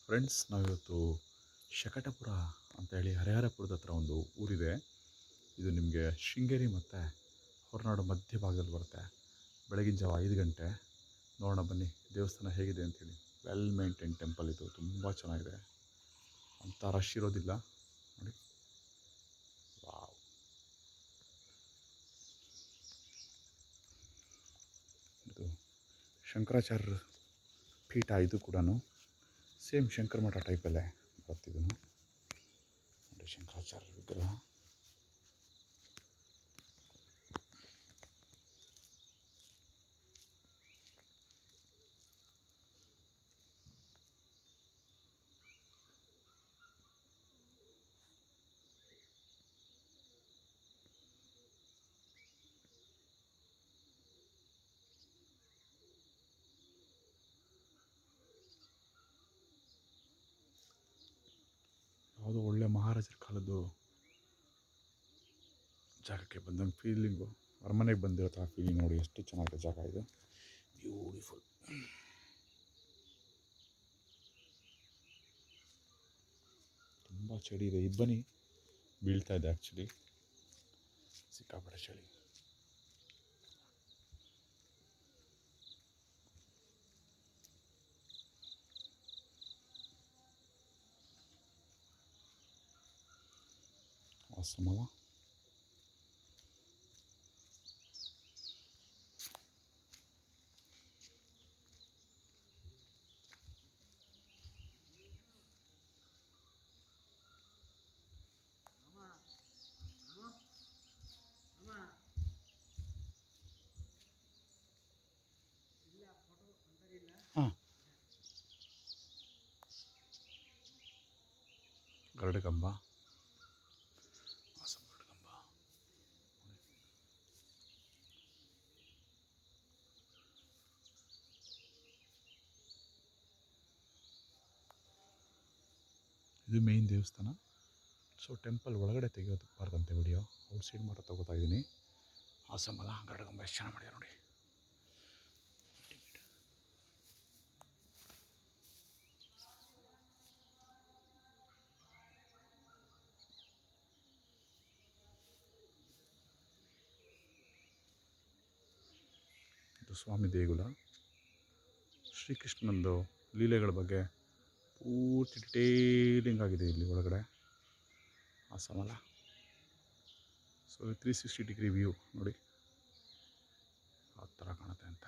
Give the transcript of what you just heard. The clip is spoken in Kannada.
ಫ್ರೆಂಡ್ಸ್, ನಾವಿವತ್ತು ಶಕಟಪುರ ಅಂತೇಳಿ ಹರಿಹರಪುರದ ಹತ್ರ ಒಂದು ಊರಿದೆ. ಇದು ನಿಮಗೆ ಶೃಂಗೇರಿ ಮತ್ತು ಹೊರನಾಡು ಮಧ್ಯಭಾಗದಲ್ಲಿ ಬರುತ್ತೆ. ಬೆಳಗಿನ ಜಾವ 5 ಗಂಟೆ. ನೋಡೋಣ ಬನ್ನಿ ದೇವಸ್ಥಾನ ಹೇಗಿದೆ ಅಂಥೇಳಿ. ವೆಲ್ ಮೇಂಟೈನ್ ಟೆಂಪಲ್ ಇದು, ತುಂಬ ಚೆನ್ನಾಗಿದೆ. ಅಂಥ ರಶ್ ಇರೋದಿಲ್ಲ ನೋಡಿ. ವಾವ್! ಇದು ಶಂಕರಾಚಾರ್ಯ ಪೀಠ. ಇದು ಕೂಡ ಸೇಮ್ ಶಂಕರ ಮಠ ಟೈಪಲ್ಲೇ ಬರ್ತಿದ್ದು ನೋಡಿ. ಶಂಕರಾಚಾರ್ಯ ವಿಗ್ರಹ. ಯಾವುದೋ ಒಳ್ಳೆ ಮಹಾರಾಜರ ಕಾಲದ್ದು ಜಾಗಕ್ಕೆ ಬಂದಂಗೆ ಫೀಲಿಂಗು. ಅರಮನೆಗೆ ಬಂದಿರೋ ಥರ ಫೀಲಿಂಗ್ ನೋಡಿ. ಎಷ್ಟು ಚೆನ್ನಾಗಿದೆ ಜಾಗ ಇದು. ಬ್ಯೂಟಿಫುಲ್. ತುಂಬ ಚಳಿ ಇದೆ. ಇಬ್ಬನಿ ಬೀಳ್ತಾ ಇದೆ. ಆ್ಯಕ್ಚುಲಿ ಸಿಕ್ಕಾಪಟ್ಟೆ ಚಳಿ. ಅಸಮಲ. ಹಾಂ, ಗರುಡಗಂಬ. ಹಾಸನ ಗರುಡಗಂಬ. ಇದು ಮೇನ್ ದೇವಸ್ಥಾನ. ಸೊ ಟೆಂಪಲ್ ಒಳಗಡೆ ತೆಗೆಯೋದಕ್ಕಾರ್ದಂತೆ ವಿಡಿಯೋ ಔಟ್ಸೈಡ್ ಮಾತ್ರ ತಗೋತಾ ಇದ್ದೀನಿ. ಹಾಸಮಲ ಗರುಡಗಂಬ ಎಷ್ಟು ಚೆನ್ನಾಗಿ ಮಾಡ್ಯಾರ ನೋಡಿ. ಇದು ಸ್ವಾಮಿ ದೇಗುಲ. ಶ್ರೀಕೃಷ್ಣನಂದು ಲೀಲೆಗಳ ಬಗ್ಗೆ ಪೂರ್ತಿ ಡಿಟೇಲಿಂಗ್ ಆಗಿದೆ ಇಲ್ಲಿ ಒಳಗಡೆ. ಹಾಸಮಲ. ಸೊ 360 ಡಿಗ್ರಿ ವ್ಯೂ ನೋಡಿ, ಆ ಥರ ಕಾಣುತ್ತೆ ಅಂತ.